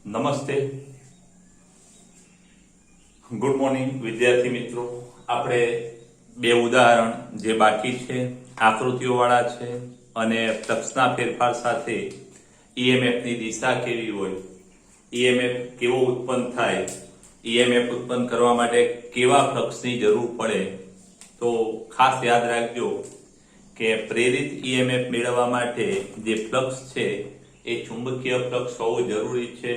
નમસ્તે, good morning વિદ્યાર્થી મિત્રો. આપણે બે ઉદાહરણ જે બાકી છે આકૃતિઓ વાળા છે અને ફ્લક્સના ફેરફાર સાથે ઈએમએફની દિશા કેવી હોય, ઈએમએફ કેવો ઉત્પન્ન થાય, ઈએમએફ ઉત્પન્ન કરવા માટે કેવા ફ્લક્સની જરૂર પડે, તો ખાસ યાદ રાખજો કે પ્રેરિત ઈએમએફ મેળવવા માટે જે ફ્લક્સ છે એ ચુંબકીય ફ્લક્સ હોવું જરૂરી છે.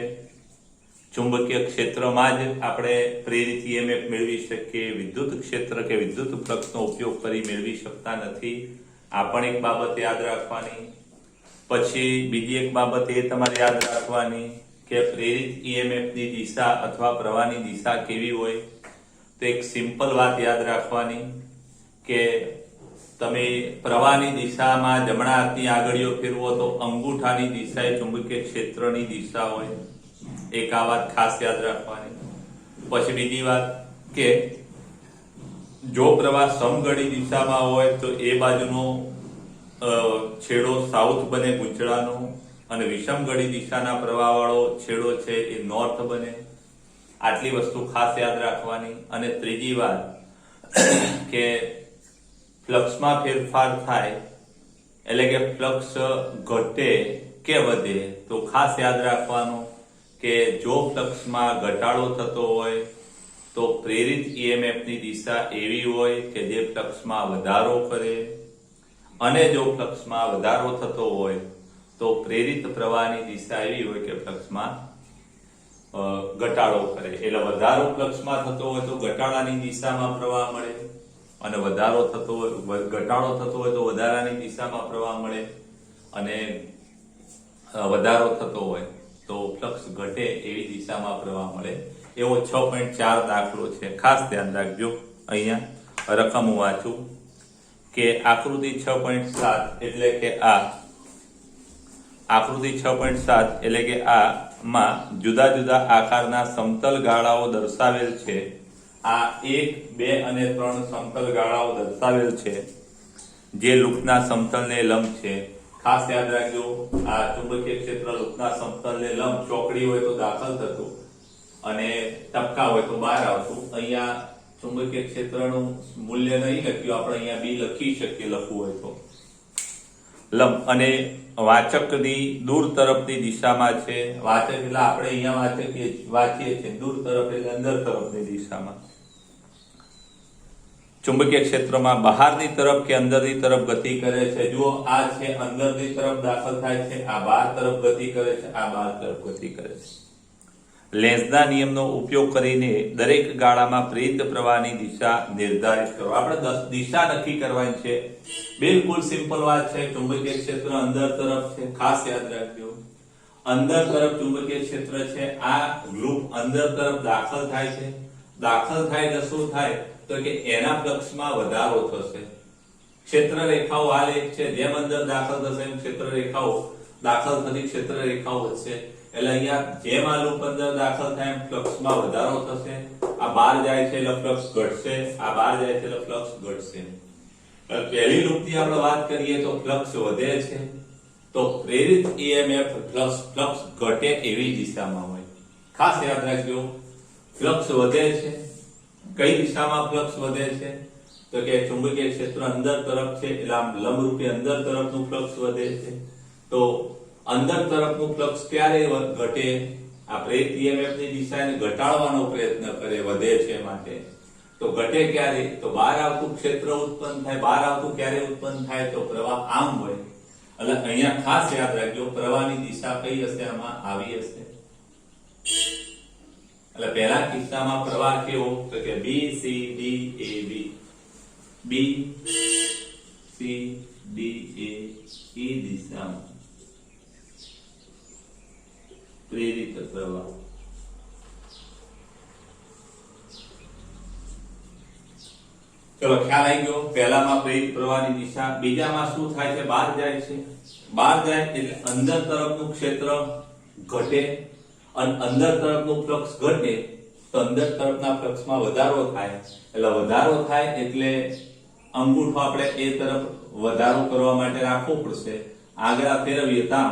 ચુંબકીય ક્ષેત્રમાં જ આપણે પ્રેરિત ઈએમએફ મેળવી શકીએ, વિદ્યુત ક્ષેત્ર કે વિદ્યુત ફ્લક્સનો ઉપયોગ કરી મેળવી શકતા નથી. આ પણ એક બાબત યાદ રાખવાની. પછી બીજી એક બાબત એ તમારે યાદ રાખવાની કે પ્રેરિત ઈએમએફની દિશા અથવા પ્રવાહની દિશા કેવી હોય. તો એક સિમ્પલ વાત યાદ રાખવાની કે તમે પ્રવાહની દિશામાં જમણા હાથની આંગળીઓ ફેરવો તો અંગૂઠાની દિશા એ ચુંબકીય ક્ષેત્રની દિશા હોય. એક આ વાત ખાસ યાદ રાખવાની. પછી બીજી વાત કે જો પ્રવાહ સમઘડી દિશામાં હોય તો એ બાજુનો છેડો સાઉથ બને ગુંચળાનો અને વિષમઘડી દિશાના પ્રવાહવાળો છેડો છે એ નોર્થ બને. આટલી વસ્તુ ખાસ યાદ રાખવાની. અને ત્રીજી વાત કે ફ્લક્સમાં ફેરફાર થાય એટલે કે ફ્લક્સ ઘટે કે વધે તો ખાસ યાદ રાખવાનું કે જો ફ્લક્સમાં ઘટાડો થતો હોય તો પ્રેરિત ઈએમએફની દિશા એવી હોય કે જે ફ્લક્સમાં વધારો કરે, અને જો ફ્લક્સમાં વધારો થતો હોય તો પ્રેરિત પ્રવાહની દિશા એવી હોય કે ફ્લક્સમાં ઘટાડો કરે. એટલે વધારો ફ્લક્સમાં થતો હોય તો ઘટાડાની દિશામાં પ્રવાહ મળે, અને વધારો થતો હોય ઘટાડો થતો હોય તો વધારાની દિશામાં પ્રવાહ મળે, અને વધારો થતો હોય તો ફ્લક્સ ઘટે એવી દિશામાં પ્રવાહ મળે. એવો 6.4 દાખલો છે, ખાસ ધ્યાન રાખજો. અહીંયા રકમ હું વાંચું કે આકૃતિ 6.7 એટલે કે આ આકૃતિ 6.7 એટલે કે આ માં જુદા જુદા આકારના સમતલ ગાળાઓ દર્શાવેલ છે. આ 1, 2 અને 3 સમતલ ગાળાઓ દર્શાવેલ છે જે લૂપના સમતલને લંબ છે. ખાસ યાદ રાખજો, આ ચુંબકીય ક્ષેત્ર લૂપના સમતલને લંબ ચોકડી હોય તો દાખલ થતું અને ટપકા હોય તો બહાર આવતું. અહીંયા ચુંબકીય ક્ષેત્રનું મૂલ્ય નહીં લખ્યું, આપણે અહીંયા બી લખી શકીએ લખવું હોય તો. લંબ અને વાચકની દૂર તરફની દિશામાં છે. વાચક એટલે આપણે અહીંયા વાંચીએ છીએ, દૂર તરફ એટલે અંદર તરફની દિશામાં. ચુંબકીય ક્ષેત્રમાં બહારની તરફ કે અંદરની તરફ ગતિ કરે છે. જુઓ, આ છે અંદરની તરફ દાખલ થાય છે, આ બહાર તરફ ગતિ કરે છે, આ બહાર તરફ ગતિ કરે છે. લેન્ઝના નિયમનો ઉપયોગ કરીને દરેક ગાળામાં પ્રેરિત પ્રવાહની દિશા નિર્ધારિત કરો. આપણે દિશા નક્કી કરવાની છે. બિલકુલ સિમ્પલ વાત છે. ચુંબકીય ક્ષેત્ર અંદર તરફ છે, ખાસ યાદ રાખજો. અંદર તરફ ચુંબકીય ક્ષેત્ર છે. આ લૂપ અંદર તરફ દાખલ થાય છે. દાખલ થાય તો શું થાય તો કે એના ફ્લક્સમાં વધારો થશે. ક્ષેત્ર રેખાઓ હાલ એક છે, જેમ અંદર દાખલ થશે એમ ક્ષેત્ર રેખાઓ દાખલ થતી ક્ષેત્ર રેખાઓ વધશે. એટલે અહીંયા જેમ આ લૂપ અંદર દાખલ થાય એમ ફ્લક્સમાં વધારો થશે. આ બહાર જાય છે એટલે ફ્લક્સ ઘટશે, આ બહાર જાય છે એટલે ફ્લક્સ ઘટશે. પહેલી લૂપની આપણે વાત કરીએ તો ફ્લક્સ વધે છે, તો પ્રેરિત ઈએમએફ ફ્લક્સ ઘટે એવી દિશામાં હોય. ખાસ યાદ રાખજો, ફ્લક્સ વધે છે. કઈ દિશામાં ફ્લક્સ વધે છે તો કે ચુંબકીય ક્ષેત્ર અંદર તરફ છે એટલે આમ લંબરૂપે અંદર તરફનું ફ્લક્સ વધે છે. તો અંદર તરફનું ફ્લક્સ ક્યારે ઘટે? આ પ્રેરિત ઈએમએફ ની દિશાને ઘટાડવાનો પ્રયત્ન કરે, વધે છે માટે. તો ઘટે ક્યારે? તો બહાર આવતું ક્ષેત્ર ઉત્પન્ન થાય. બહાર આવતું ક્યારે ઉત્પન્ન થાય? તો પ્રવાહ આમ હોય. એટલે અહીંયા ખાસ યાદ રાખજો, પ્રવાહની દિશા કઈ હશે? આમાં આવી હશે. એટલે પહેલા કિસ્સામાં પ્રવાહ કેવો તો કે બી સી ડી એ બી, બી સી ડી એ ઈ દિશામાં પ્રેરિત પ્રવાહ. ચલો, ખ્યાલ આવી ગયો. પહેલામાં પ્રેરિત પ્રવાહની દિશા. બીજામાં શું થાય છે? બહાર જાય છે. બહાર જાય એટલે અંદર તરફનું ક્ષેત્ર ઘટે, અને અંદર તરફનું ફ્લક્સ ઘટે તો અંદર તરફના ફ્લક્સમાં વધારો થાય. એટલે વધારો થાય એટલે અંગૂઠો આપણે એ તરફ વધારો કરવા માટે રાખવો પડશે. આગળ ફેરવીએ તા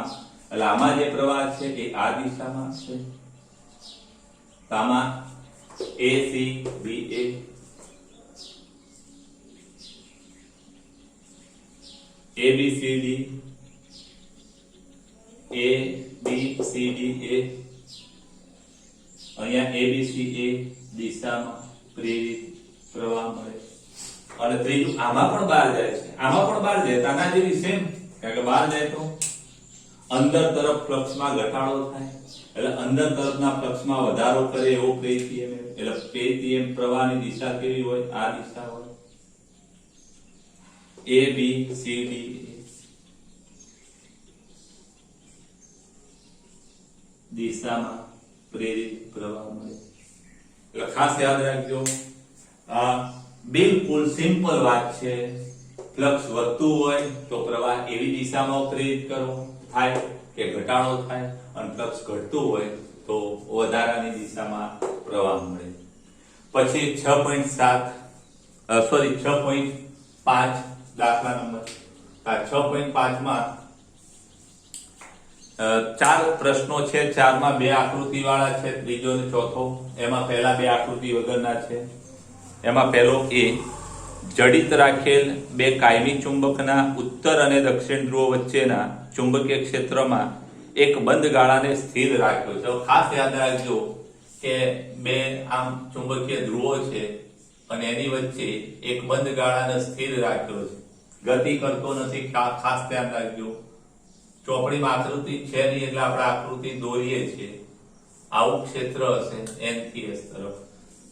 એટલે આમાં જે પ્રવાહ છે એ આ દિશામાં છે, તો આમાં ACBA ABCD ABCDA અહીંયા ABCA દિશામાં પ્રેરિત પ્રવાહ મળે અને ત્રીજું આમાં પણ બહાર જાય છે, આમાં પણ બહાર જાય આના જેવી સેમ, કારણ કે બહાર જાય તો અંદર તરફ ફ્લક્સમાં ઘટાડો થાય એટલે અંદર તરફના ફ્લક્સમાં વધારો કરે એવો પ્રેરિત EMF, એટલે પ્રેરિત EMF પ્રવાહની દિશા કેવી હોય? આ દિશા હોય ABCD દિશામાં પ્રેરિત પ્રવાહ મળે. એટલે ખાસ યાદ રાખજો, આ બિલકુલ સિમ્પલ વાત છે. ફ્લક્સ વધતું હોય તો પ્રવાહ એવી દિશામાં પ્રેરિત કરવો થાય કે ઘટાડો થાય, અને ફ્લક્સ ઘટતું હોય તો વધારાની દિશામાં પ્રવાહ મળે. પછી 6.5 દાખલા નંબર 6.5 માં 4 પ્રશ્નો છે, 4 માં 2 આકૃતિ વાળા છે, ત્રીજો અને ચોથો. એમાં પહેલા 2 આકૃતિ વગરના છે. એમાં પહેલો A, જડિત રાખેલ 2 કાયમી ચુંબકના ઉત્તર અને દક્ષિણ ધ્રુવો વચ્ચેના ચુંબકીય ક્ષેત્રમાં એક બંધ ગાળાને સ્થિર રાખ્યો છે. ખાસ યાદ રાખજો કે 2 આમ ચુંબકીય ધ્રુવો છે અને એની વચ્ચે એક બંધ ગાળાને સ્થિર રાખ્યો છે, ગતિ કરતો નથી. ખાસ ધ્યાન રાખજો, ચોપડીમાં આકૃતિ છે નહીં એટલે આપણે આકૃતિ દોરીએ છીએ. આવું ક્ષેત્ર હશે N થી S તરફ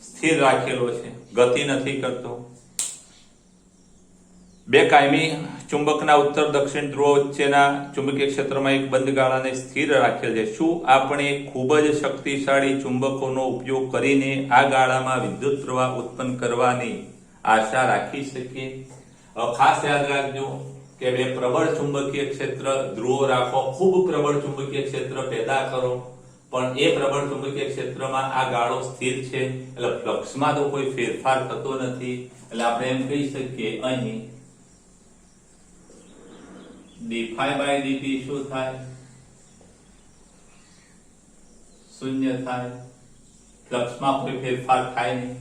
સ્થિર રાખેલો છે, ગતિ નથી કરતો. 2 કાયમી ચુંબકના ઉત્તર દક્ષિણ ધ્રુવો વચ્ચેના ચુંબકીય ક્ષેત્રમાં એક બંધ ગાળાને સ્થિર રાખેલ છે. શું આપણે ખૂબ જ શક્તિશાળી ચુંબકોનો ઉપયોગ કરીને આ ગાળામાં વિદ્યુત પ્રવાહ ઉત્પન્ન કરવાની આશા રાખી શકીએ? ખાસ યાદ રાખજો કે 2 પ્રબળ ચુંબકીય ક્ષેત્ર ધ્રુવો રાખો, ખૂબ પ્રબળ ચુંબકીય ક્ષેત્ર પેદા કરો, પણ એ પ્રબળ ચુંબકીય ક્ષેત્રમાં આ ગાળો સ્થિર છે એટલે ફ્લક્સમાં તો કોઈ ફેરફાર થતો નથી. એટલે આપણે એમ કહી શકીએ અહીં dϕ/dt શું થાય? શૂન્ય થાય. ફ્લક્સમાં કોઈ ફેરફાર થાય નહીં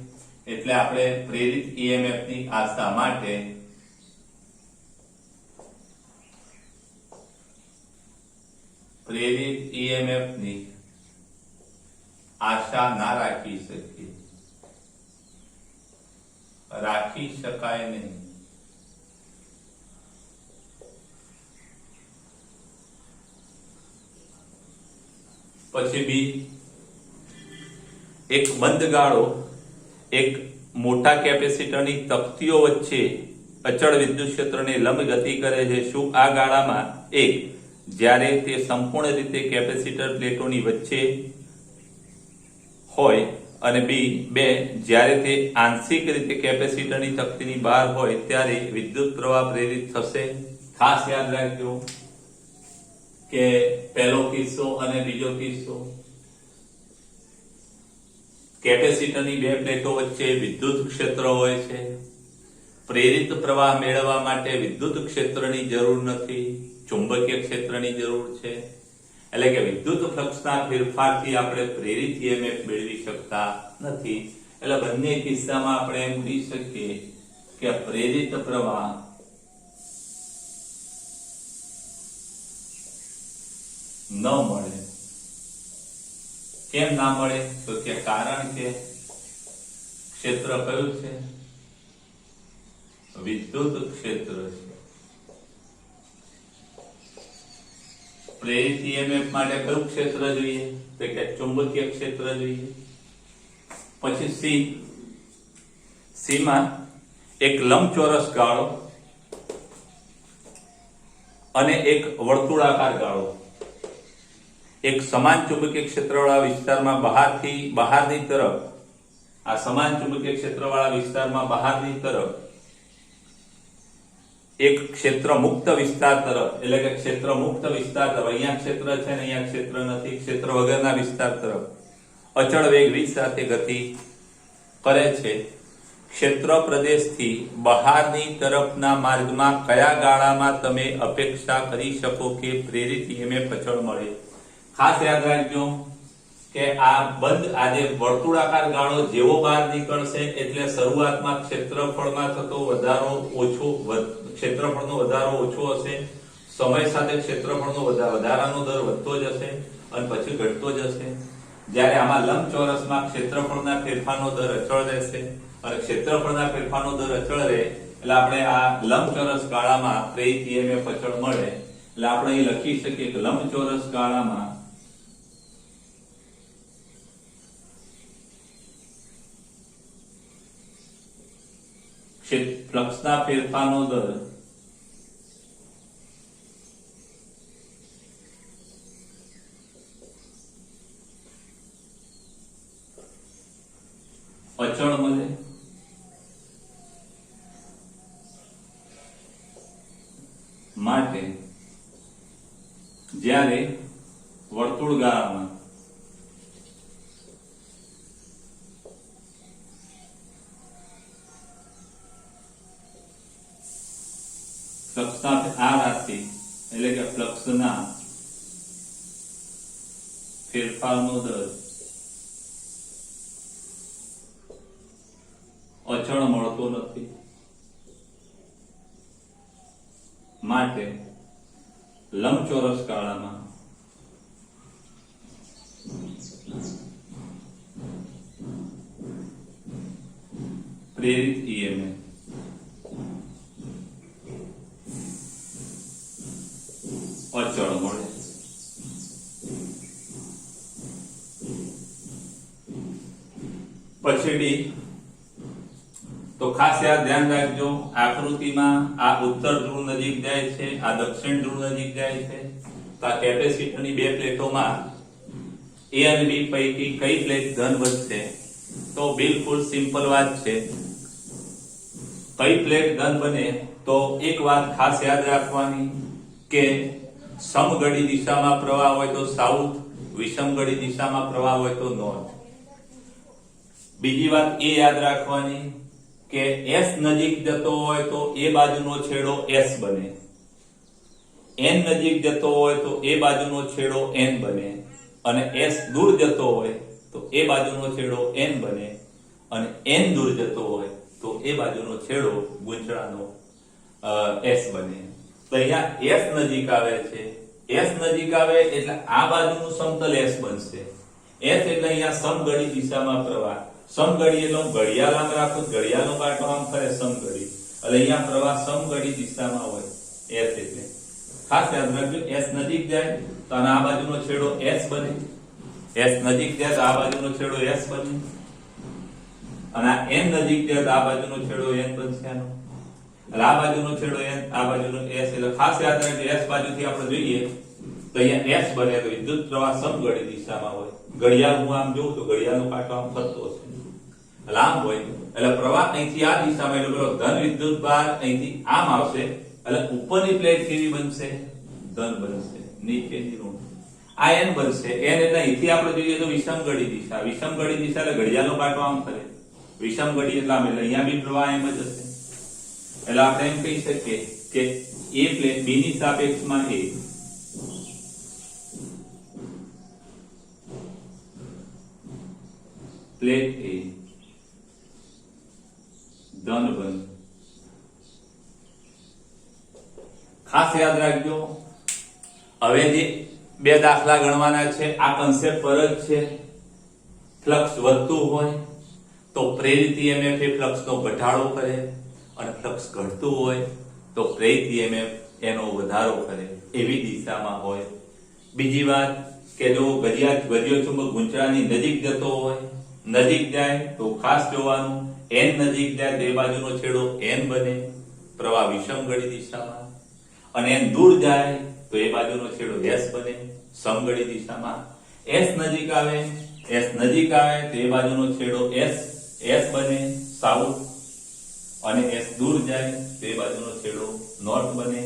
એટલે આપણે પ્રેરિત EMF ની આશા માટે પ્રેરિત EMF ની આશા ના રાખી શકીએ, રાખી શકાય નહીં. પછી B, એક બંધ ગાળો એક મોટા કેપેસિટરની તકતીઓ વચ્ચે અચળ વિદ્યુત ક્ષેત્રને લંબ ગતિ કરે છે. શું આ ગાળામાં એક, જ્યારે તે સંપૂર્ણ રીતે કેપેસિટર પ્લેટોની વચ્ચે હોય, અને B, 2, જ્યારે તે આંશિક રીતે કેપેસિટરની તકતીની બહાર હોય ત્યારે વિદ્યુત પ્રવાહ પ્રેરિત થશે? ખાસ યાદ રાખજો કે પહેલો કિસ્સો અને બીજો કિસ્સો, કેપેસિટરની 2 પ્લેટો વચ્ચે વિદ્યુત ક્ષેત્ર હોય છે. પ્રેરિત પ્રવાહ મેળવવા માટે વિદ્યુત ક્ષેત્રની જરૂર નથી, ચુંબકીય ક્ષેત્રની જરૂર છે. એટલે કે વિદ્યુત ફ્લક્સના ફેરફારથી આપણે પ્રેરિત EMF મેળવી શકતા નથી. એટલે બંને કિસ્સામાં આપણે એમ કહી શકીએ કે પ્રેરિત પ્રવાહ ન મળે. કેમ ના મળે? તો કે કારણ કે ક્ષેત્ર કયું છે? વિદ્યુત ક્ષેત્ર છે. પ્રેરિત EMF માટે કયું ક્ષેત્ર જોઈએ? તો કે ચુંબકીય ક્ષેત્ર જોઈએ. પછી C માં એક લંબચોરસ ગાળો અને એક વર્તુળાકાર ગાળો એક સમાન ચુંબકીય ક્ષેત્રવાળા વિસ્તારમાં બહારની તરફ, આ સમાન ચુંબકીય ક્ષેત્રવાળા વિસ્તારમાં બહારની તરફ એક ક્ષેત્ર મુક્ત વિસ્તાર તરફ, એટલે કે ક્ષેત્ર મુક્ત વિસ્તાર તરફ, અહીંયા ક્ષેત્ર છે ને અહીંયા ક્ષેત્ર નથી, ક્ષેત્ર વગરના વિસ્તાર તરફ અચળ વેગ v સાથે ગતિ કરે છે. ક્ષેત્ર પ્રદેશથી બહારની તરફના માર્ગમાં કયા ગાળામાં તમે અપેક્ષા કરી શકો કે પ્રેરિત EMF અચળ મળે? ખાસ યાદ રાખજો કે આ બંધ આ જે વર્તુળાકાર ગાળો જેવો બહાર નીકળશે એટલે શરૂઆતમાં ક્ષેત્રફળમાં થતો વધારો ક્ષેત્રફળનો વધારો ઓછો હશે, સમય સાથે ક્ષેત્રફળનો વધારાનો દર વધતો જશે અને પછી ઘટતો જશે. જ્યારે આમાં લંબચોરસમાં ક્ષેત્રફળના ફેરફારનો દર અચળ રહેશે અને ક્ષેત્રફળના ફેરફારનો દર અચળ રહે એટલે આપણે આ લંબચોરસ ગાળામાં પ્રેરિત EMF અચળ મળે એટલે આપણે અહીં લખી શકીએ કે લંબચોરસ ગાળામાં ફ્લક્સના ફેરફારનો દર અચળ મળે માટે જ્યારે વર્તુળ ગાળામાં ફ્લક્સના આ રાશિ એટલે કે ફ્લક્સના ફેરફારનો દર અચળ મળતો નથી માટે લંબચોરસ ગાળામાં પ્રેરિત EMF અચળ મળે. પછી તો ખાસ યાદ ધ્યાન રાખજો આકૃતિમાં આ ઉત્તર ધ્રુવ નજીક જાય છે, આ દક્ષિણ ધ્રુવ નજીક જાય છે. તો આ કેપેસિટરની બે પ્લેટોમાં A અને B પૈકી કઈ પ્લેટ ધન બનશે? તો બિલકુલ સિમ્પલ વાત છે. કઈ પ્લેટ ધન બને તો એક વાત ખાસ યાદ રાખવાની કે સમઘડી દિશામાં પ્રવાહ હોય તો સાઉથ, વિષમઘડી દિશામાં પ્રવાહ હોય તો નોર્થ. બીજી વાત એ યાદ રાખવાની કે S નજીક જતો હોય તો એ બાજુનો છેડો S બને, N નજીક જતો હોય તો એ બાજુનો છેડો N બને અને S દૂર જતો હોય તો એ બાજુનો છેડો N બને અને N દૂર જતો હોય તો એ બાજુનો છેડો ગૂંચળાનો S બને. તો અહીંયા S નજીક આવે છે, S નજીક આવે એટલે આ બાજુનું સમતલ S બનશે. S એટલે અહીંયા સમઘડી દિશામાં પ્રવાહ, સમઘડી એટલે ઘડિયાળ આમ રાખો, ઘડિયાળનો કાંટો આમ ફરે સમઘડી એટલે અહીંયા પ્રવાહ સમઘડી દિશામાં હોય S એટલે ખાસ યાદ રાખજો. S નજીક જાય તો આ બાજુનો છેડો S બને, S નજીક જાય તો આ બાજુનો છેડો S બને અને આ N નજીક જાય તો આ બાજુનો છેડો N બનશે. આનો એટલે આ બાજુનો છેડો N, આ બાજુનો S એટલે ખાસ યાદ રાખજો S બાજુથી આપણે જોઈએ તો અહીંયા S બને તો વિદ્યુત પ્રવાહ સમઘડી દિશામાં હોય. ઘડિયાળ હું આમ જોઉં તો ઘડિયાળનો કાંટો આમ ફરતો હશે એટલે આમ હોય એટલે પ્રવાહ અહીંથી આ દિશામાં એટલે પેલો ધન વિદ્યુત ભાર અહીંથી આમ આવશે એટલે ઉપરની પ્લેટ કેવી બનશે? ધન બનશે, નીચેની ઋણ. આ N બનશે. N એટલે અહીંથી આપણે જોઈએ તો વિષમઘડી દિશા, વિષમઘડી દિશા એટલે ઘડિયાળનો કાંટો આમ ફરે, વિષમઘડી એટલે આમ એટલે અહીંયા બી પ્રવાહ એમ જ હશે. એટલે આપણે એમ કહી શકીએ કે એ પ્લેટ B ની સાપેક્ષમાં A પ્લેટ A ધન બનશે. ખાસ યાદ રાખજો હવે જે બે દાખલા ગણવાના છે આ કન્સેપ્ટ પર જ છે. ફ્લક્સ વધતું હોય તો પ્રેરિત EMF એ ફ્લક્સનો ઘટાડો કરે અને ફ્લક્સ ઘટતું હોય તો પ્રેરિત EMF એનો વધારો કરે એવી દિશામાં હોય. બીજી વાત કે જો ગડિયો ચુંબક ગૂંચળાની નજીક જતો હોય, નજીક જાય તો ખાસ જોવાનું N નજીક જાય તો એ બાજુનો છેડો N બને, પ્રવાહ વિષમઘડી દિશામાં અને N દૂર જાય તો એ બાજુનો છેડો S બને સમઘડી દિશામાં. S નજીક આવે તો એ બાજુનો છેડો S બને સાઉથ અને S દૂર જાય તો એ બાજુનો છેડો નોર્થ બને.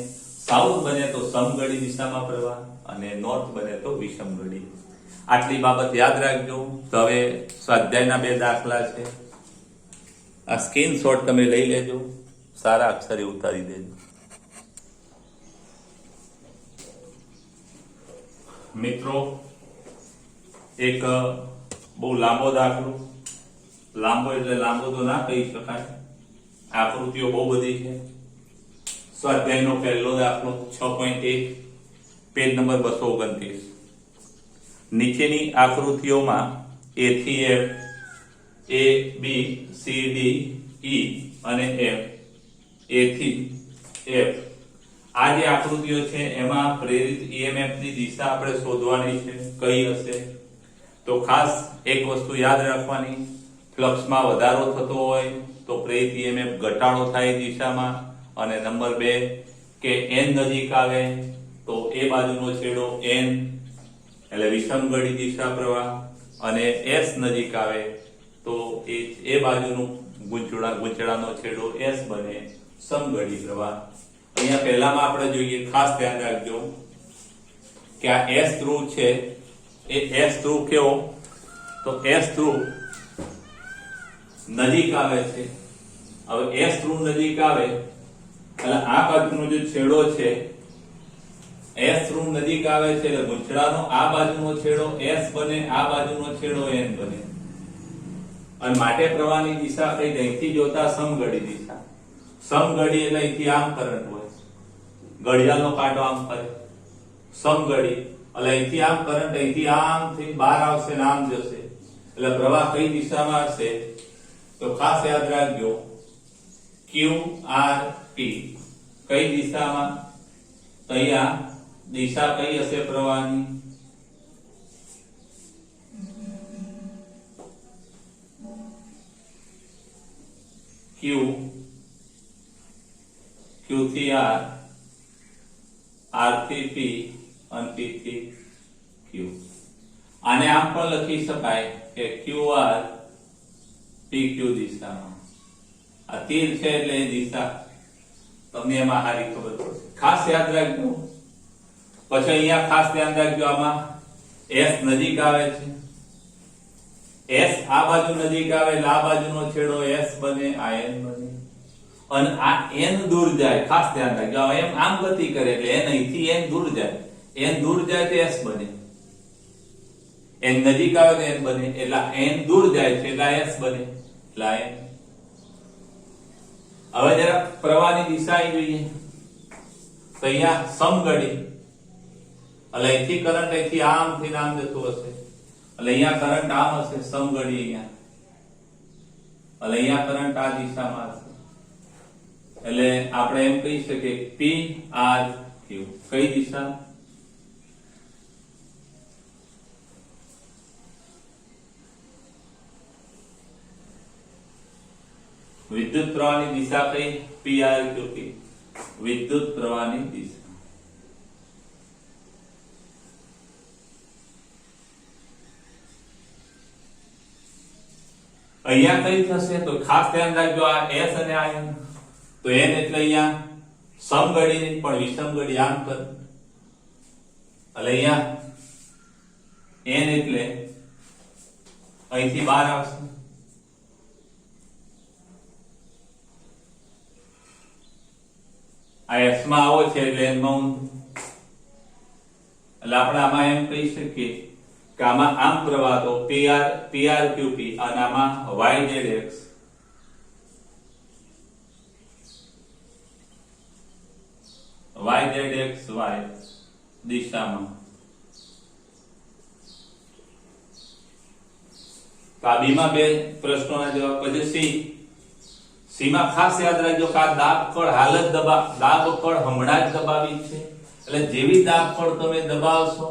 સાઉથ બને તો સમઘડી દિશામાં પ્રવાહ અને નોર્થ બને તો વિષમઘડી. આટલી બાબત યાદ રાખજો. તો હવે સ્વાધ્યાયના બે દાખલા છે, આ સ્ક્રીનશોટ તમે લઈ લેજો, સારા અક્ષરે ઉતારી દેજો. મિત્રો એક બહુ લાંબો દાખલો, લાંબો એટલે લાંબો તો ના કહી શકાય, આકૃતિઓ બહુ બધી છે. સ્વાધ્યાયનો પહેલો દાખલો 6.1, પેજ નંબર 229. નીચેની આકૃતિઓમાં A થી F, A B C D E અને F, A થી F આ જે આકૃતિઓ છે એમાં પ્રેરિત EMF ની દિશા આપણે શોધવાની છે. કઈ હશે? તો ખાસ એક વસ્તુ યાદ રાખવાની, ફ્લક્સમાં વધારો થતો હોય તો પ્રેરિત EMF ઘટાડો થાય દિશામાં. અને નંબર 2 કે n નજીક આવે તો એ બાજુનો છેડો n એટલે વિષમગળી દિશા પ્રવાહ, અને s નજીક આવે તો એ બાજુનું ગૂંચળાનો છેડો s બને સમગળી પ્રવાહ. અહીંયા પહેલામાં આપણે જોઈએ, ખાસ ધ્યાન રાખજો કે આ s ધ્રુવ છે એ s ધ્રુવ કેવો? તો s ધ્રુવ નજીક આવે છે. હવે s ધ્રુવ નજીક આવે એટલે આ બાજુનો જે છેડો છે s ધ્રુવ નજીક આવે છે એટલે ગૂંચળાનો આ બાજુનો છેડો s બને, આ બાજુનો છેડો n બને. અને માટે પ્રવાહની દિશા કઈ? અહીંથી જોતા સમગળી દિશા. સમગળી એટલે અહીંથી આમ કરંટ હોય, ઘડિયાળનો કાંટો આમ ફરે. સમગળી એટલે અહીંથી આમ કરંટ અહીંથી આમ થી બહાર આવશે ને આમ જશે, એટલે પ્રવાહ કઈ દિશામાં હશે? તો ખાસ યાદ રાખજો Q R P કઈ દિશામાં? અહીંયા દિશા કઈ હશે પ્રવાહની? Q થી R, R થી P અને P થી Q. આને આમ પણ લખી શકાય કે QR PQ દિશામાં. આ તીર છે એટલે એ દિશા તમને એમાં સારી ખબર પડશે. ખાસ યાદ રાખજો. પછી અહીંયા ખાસ ધ્યાન રાખજો, આમાં S નજીક આવે છે. S આ બાજુ નજીક આવે એટલે આ બાજુનો છેડો S બને, આ N બને. અને આ N દૂર જાય, ખાસ ધ્યાન રાખજો. એમ આમ ગતિ કરે એટલે N અહીંથી N દૂર જાય, N દૂર જાય તો S બને. N નજીક આવે તો N બને, એટલે N દૂર જાય છે એટલે S બને, એટલે N. હવે જરા પ્રવાહની દિશા આવી જોઈએ તો અહીંયા સમગળી એટલે અહીંથી કરંટ અહીંથી આમ થી આમ જતું હશે, એટલે અહીંયા કરંટ આમ હશે, સમગળી અહીંયા, એટલે અહીંયા કરંટ આ દિશામાં હશે. એટલે આપણે એમ કહી શકીએ P R Q કઈ દિશા? વિદ્યુત પ્રવાહની દિશા કઈ? P R Q P વિદ્યુત પ્રવાહની દિશા. અહીંયા કઈ થશે? તો ખાસ ધ્યાન રાખજો, આ S અને આ N. તો N એટલે અહીંયા સમગળી નહીં પણ વિષમગળી આમ કર, એટલે અહીંયા N એટલે અહીંથી બહાર આવશે. આ S માં આવો છે એટલે N માં ઊંધું. એટલે આપણે આમાં એમ કહી શકીએ કે આમાં આમ પ્રવાહ તો PRQP અને આમાં YZX YZXY દિશામાં. તો આ બીમાં બે પ્રશ્નોના જવાબ. પછી સી માં ખાસ યાદ રાખજો કે આ દાબ કળ દાબ કળ હમણાં જ દબાવી છે, એટલે જેવી દાબ કળ તમે દબાવશો,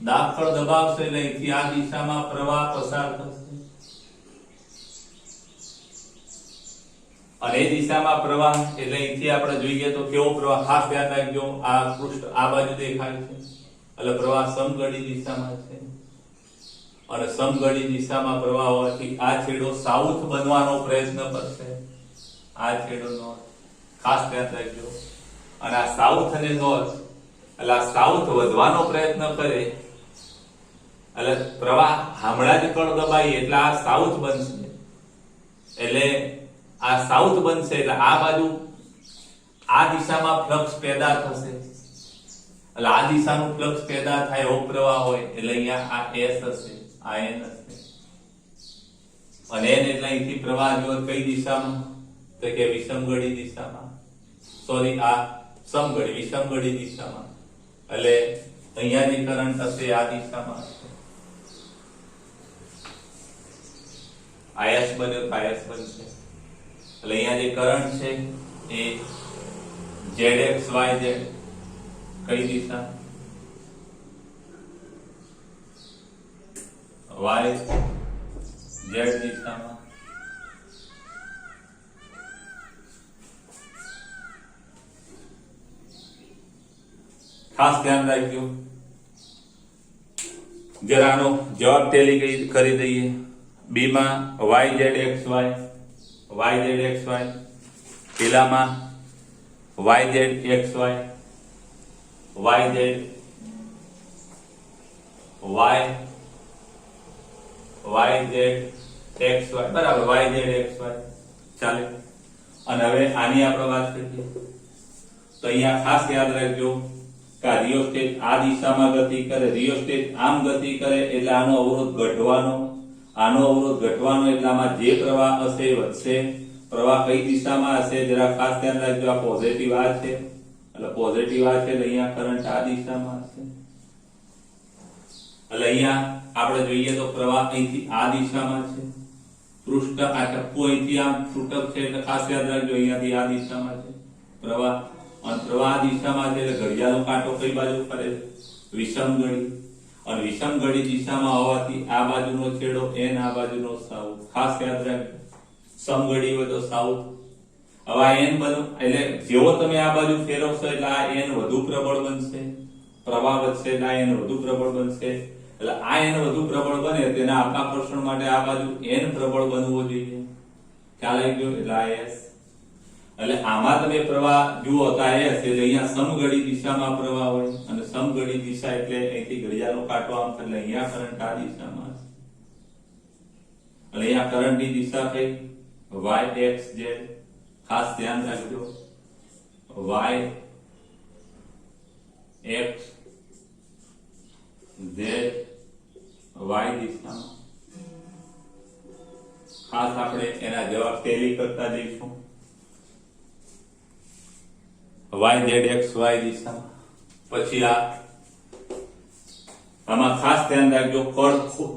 દાબ કળ દબાવશો એટલે અહીંથી આ દિશામાં પ્રવાહ પસાર થશે, અને એ દિશામાં પ્રવાહ એટલે અહીંથી આપણે જોઈએ તો કેવો પ્રવાહ? ખાસ ધ્યાન રાખજો, આ પૃષ્ઠ આ બાજુ દેખાય છે એટલે પ્રવાહ સમગળી દિશામાં છે, અને સમગળી દિશામાં પ્રવાહ હોવાથી આ છેડો સાઉથ બનવાનો પ્રયત્ન કરશે, આ છેડો નોર્થ. ખાસ ધ્યાન રાખજો. અને આ સાઉથ અને નોર્થ એટલે આ સાઉથ વધવાનો પ્રયત્ન કરે એટલે પ્રવાહ હમણાં જ કળ દબાઈ એટલે આ સાઉથ બનશે, એટલે આ સાઉથ બનશે એટલે આ બાજુ આ દિશામાં ફ્લક્સ પેદા થશે, એટલે આ દિશાનું ફ્લક્સ પેદા થાય એવો પ્રવાહ હોય એટલે અહીંયા આ S હશે, આ n હશે અને n એટલે અહીંથી પ્રવાહ જો કઈ દિશામાં તો કે વિષમગળી દિશામાં સોરી આ સમગળી વિષમગળી દિશામાં એટલે અહીંયા જે કરંટ હશે આ દિશામાં હશે આયસ બન્યો તો આયસ બનશે એટલે અહીંયા જે કરંટ છે એ ZXYZ કઈ દિશા y z દિશામાં ખાસ ધ્યાન રાખજો જરાનો જવાબ ટેલી કરી દઈએ બી માં YZXY YZXY પેલામાં YZXY YZXY બરાબર YZXY ચાલે અને હવે આની આપણે વાત કરીએ તો અહીંયા ખાસ યાદ રાખજો કે આ રિયોસ્ટેટ આ દિશામાં ગતિ કરે રિયોસ્ટેટ આમ ગતિ કરે એટલે આનો અવરોધ ઘટવાનો એટલે આમાં જે પ્રવાહ હશે વધશે પ્રવાહ કઈ દિશામાં હશે જરા ખાસ ધ્યાન રાખજો આ પોઝિટિવ આ છે એટલે પોઝિટિવ આ છે એટલે અહીંયા કરંટ આ દિશામાં હશે એટલે અહીંયા આપણે જોઈએ તો પ્રવાહ અહીંથી આ દિશામાં છે પૃષ્ઠ આ ટપ્પુ અહીંથી આમ છૂટક છે એટલે ખાસ યાદ રાખજો અહીંયાથી આ દિશામાં છે પ્રવાહ અને પ્રવાહ દિશામાં છે એટલે ઘડિયાળનો કાંટો કઈ બાજુ ફરે વિષમગળી અને વિષમગળી દિશામાં હોવાથી આ બાજુનો છેડો n આ બાજુનો સાઉથ ખાસ યાદ રાખજો સમગળી હોય તો સાઉથ હવે આ n બનો એટલે જેવો તમે આ બાજુ ફેરવશો એટલે આ n વધુ પ્રબળ બનશે પ્રવાહ વધશે એટલે આ n વધુ પ્રબળ બનશે એટલે આ n વધુ પ્રબળ બને તેના આકર્ષણ માટે આ બાજુ n પ્રબળ બનવો જોઈએ ખ્યાલ આવી ગયો એટલે આ s એટલે આમાં તમે પ્રવાહ જુઓ તો આ s એટલે અહીંયા સમગળી દિશામાં પ્રવાહ હોય અને સમગળી દિશા એટલે અહીંથી ઘડિયાળનો કાંટો આમ એટલે અહીંયા કરંટ આ દિશામાં હશે એટલે અહીંયા કરંટની દિશા કઈ y x z ખાસ ધ્યાન રાખજો y x z y દિશામાં ખાસ આપણે એના જવાબ ટેલી કરતા જઈશું YZXY દિશામાં પછી આમાં ખાસ ધ્યાન રાખજો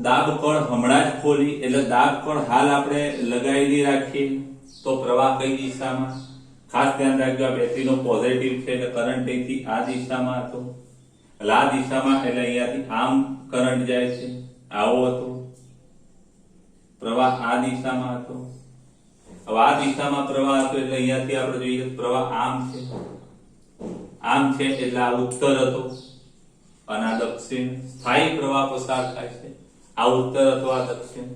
દાબ કળ હમણાં જ ખોલી એટલે દાબ કળ હાલ આપણે લગાવેલી રાખીએ તો પ્રવાહ કઈ દિશામાં ખાસ ધ્યાન રાખજો આ બેટરીનો પોઝિટિવ છે એટલે કરંટ અહીંથી આ દિશામાં હતો એટલે આ દિશામાં એટલે અહીંયાથી આમ કરંટ જાય છે આવો હતો પ્રવાહ આ દિશામાં હતો હવે આ દિશામાં પ્રવાહ હતો એટલે અહીંયાથી આપણે જોઈએ પ્રવાહ આમ છે એટલે આ ઉત્તર હતો અને આ દક્ષિણ સ્થાયી પ્રવાહ પસાર થાય છે આ ઉત્તર અથવા દક્ષિણ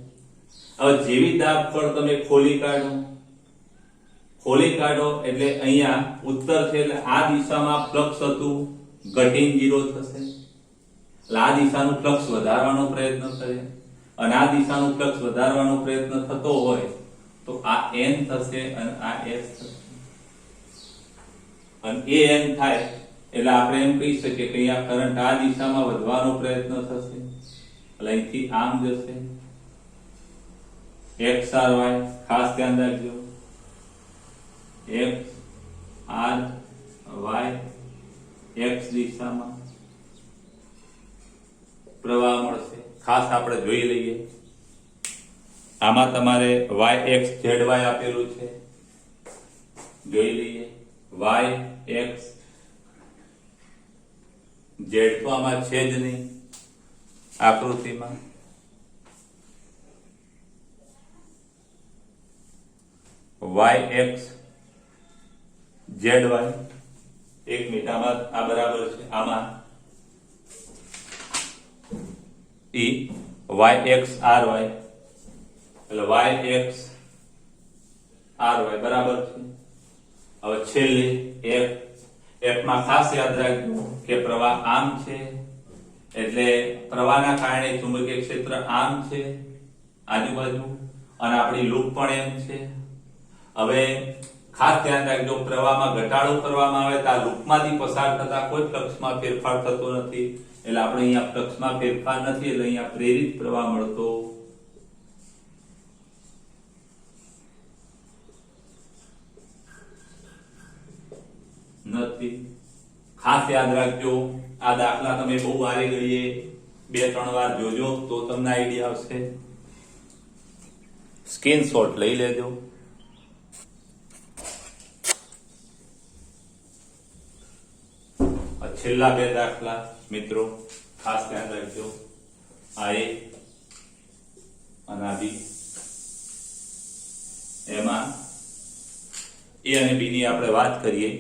હવે જેવી દાબ કળ તમે ખોલી કાઢો એટલે અહીંયા ઉત્તર છે એટલે આ દિશામાં ફ્લક્સ હતું ઘટીને 0 થશે એટલે આ દિશાનું ફ્લક્સ વધારવાનો પ્રયત્ન કરે અને આ દિશાનું ફ્લક્સ વધારવાનો પ્રયત્ન થતો હોય તો આ n થશે અને આ s થશે અને એ n થાય એટલે આપણે એમ કહી શકીએ કે અહીંયા કરંટ આ દિશામાં વધવાનો પ્રયત્ન થશે એટલે અહીંથી આમ જશે x r y ખાસ ધ્યાન રાખજો x r y x દિશામાં પ્રવાહ મળશે ખાસ આપણે જોઈ લઈએ આમાં તમારે y x z y આપેલું છે જોઈ લઈએ y x z તો આમાં છે જ નહીં આકૃતિમાં y x z y એક મિનિટ આમાં આ બરાબર છે આમાં y x r y એટલે y x r y બરાબર છે હવે છેલ્લે f માં ખાસ યાદ રાખજો કે પ્રવાહ આમ છે એટલે પ્રવાહના કારણે ચુંબકીય ક્ષેત્ર આમ છે આજુબાજુ અને આપણી લૂપ પણ એમ છે હવે ખાસ ધ્યાન રાખજો પ્રવાહમાં ઘટાડો કરવામાં આવે તો આ લૂપમાંથી પસાર થતા કોઈ ફ્લક્સમાં ફેરફાર થતો નથી એટલે આપણે અહીંયા ફ્લક્સમાં ફેરફાર નથી, એટલે અહીંયા પ્રેરિત પ્રવાહ મળતો નથી. ખાસ યાદ રાખજો, આ દાખલા તમે બહુ વારે ઘડીએ 2-3 વાર જોજો તો તમને આઈડિયા આવશે. સ્ક્રીનશોટ લઈ લેજો. છેલ્લા 2 દાખલા મિત્રો ખાસ ધ્યાન રાખજો. આ એ અને આ બી. એમાં એ અને બી ની આપણે વાત કરીએ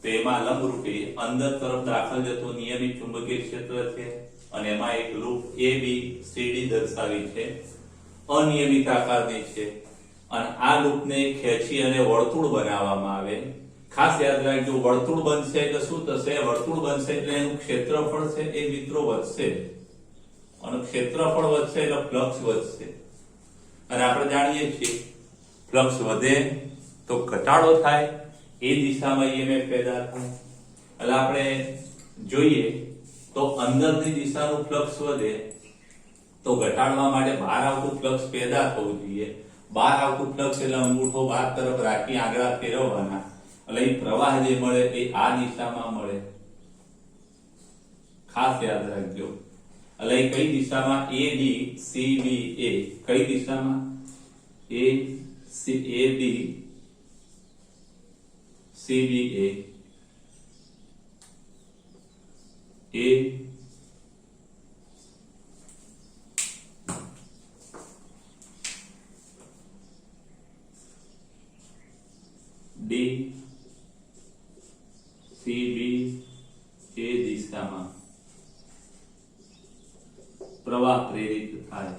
તો એમાં લંબરૂપે અંદર તરફ દાખલ જતો નિયમિત ચુંબકીય ક્ષેત્ર છે અને એમાં એક લૂપ એ બી સીડી દર્શાવી છે, અનિયમિત આકારની છે અને આ લૂપને ખેંચી અને વર્તુળ બનાવવામાં આવે. ખાસ યાદ રાખજો, વર્તુળ બનશે એટલે શું થશે? વર્તુળ બનશે એટલે એનું ક્ષેત્રફળ છે એ મિત્રો વધશે અને ક્ષેત્રફળ વધશે એટલે ફ્લક્સ વધશે અને આપણે જાણીએ છીએ ફ્લક્સ વધે તો ઘટાડો થાય, એ દિશામાં EMF પેદા થાય. એટલે આપણે જોઈએ તો અંદરની દિશાનું ફ્લક્સ વધે તો ઘટાડવા માટે બહાર આવતું ફ્લક્સ પેદા થવું જોઈએ. બહાર આવતું ફ્લક્સ એટલે અંગૂઠો બહાર તરફ રાખી આગળ ફેરવવાના, એટલે એ પ્રવાહ જે મળે એ આ દિશામાં મળે. ખાસ યાદ રાખજો. એટલે એ કઈ દિશામાં? A B C B A. કઈ દિશામાં? A C A B C B A. A D C B A દિશામાં પ્રવાહ પ્રેરિત થાય.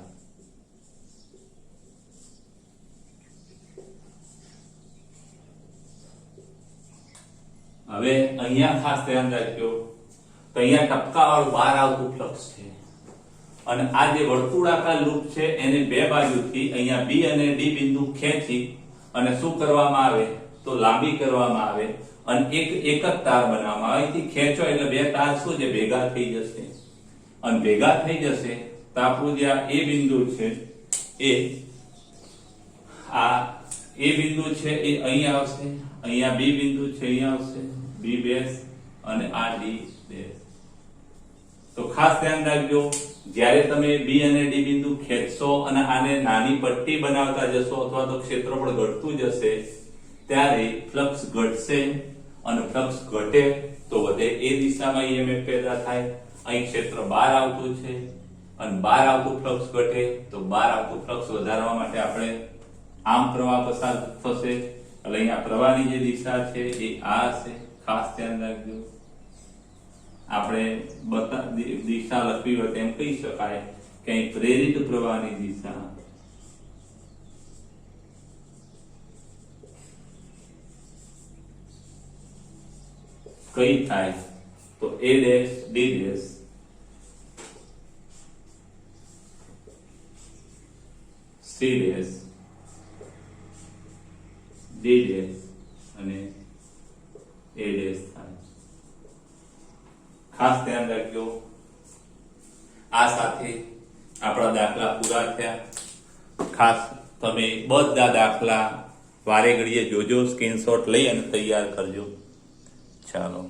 હવે અહીંયા ખાસ ધ્યાન રાખજો તો અહીંયા ટપકાવાળું બહાર આવતું ફ્લક્સ છે અને આ જે વર્તુળાકાર લૂપ છે એને 2 બાજુથી અહીંયા B અને D બિંદુ ખેંચી અને શું કરવામાં આવે તો લાંબી કરવામાં આવે અને એક જ તાર બનાવવામાં આવે. અહીંથી ખેંચો એટલે 2 તાર શું છે? ભેગા થઈ જશે અને ભેગા થઈ જશે તો આપણું જે આ A બિંદુ છે એ આ A બિંદુ છે એ અહીંયા આવશે, અહીંયા B બિંદુ છે અહીંયા આવશે, B બેઝ અને આ D બેઝ. તો ખાસ ધ્યાન રાખજો, જ્યારે તમે B અને D બિંદુ ખેંચશો અને આને નાની પટ્ટી બનાવતા જશો અથવા તો ક્ષેત્રફળ ઘટતું જશે ત્યારે ફ્લક્સ ઘટશે અને ફ્લક્સ ઘટે તો વધે, એ દિશામાં EMF પેદા થાય. અહીં ક્ષેત્ર બહાર આવતું છે અને બહાર આવતું ફ્લક્સ ઘટે તો બહાર આવતું ફ્લક્સ વધારવા માટે આપણે આમ પ્રવાહ પસાર થશે. એટલે અહીંયા પ્રવાહની જે દિશા છે એ આ હશે. ખાસ ધ્યાન રાખજો. આપણે દિશા લખવી હોય તેમ કહી શકાય કે અહીં પ્રેરિત પ્રવાહની દિશા કઈ થાય તો A dash D dash C dash D dash અને A ડેશ થાય. ખાસ ધ્યાન રાખજો. આ સાથે આપણા દાખલા પૂરા થયા. ખાસ તમે બધા દાખલા વારે ઘડીએ જોજો, સ્ક્રીનશોટ લઈ અને તૈયાર કરજો. ચાલો.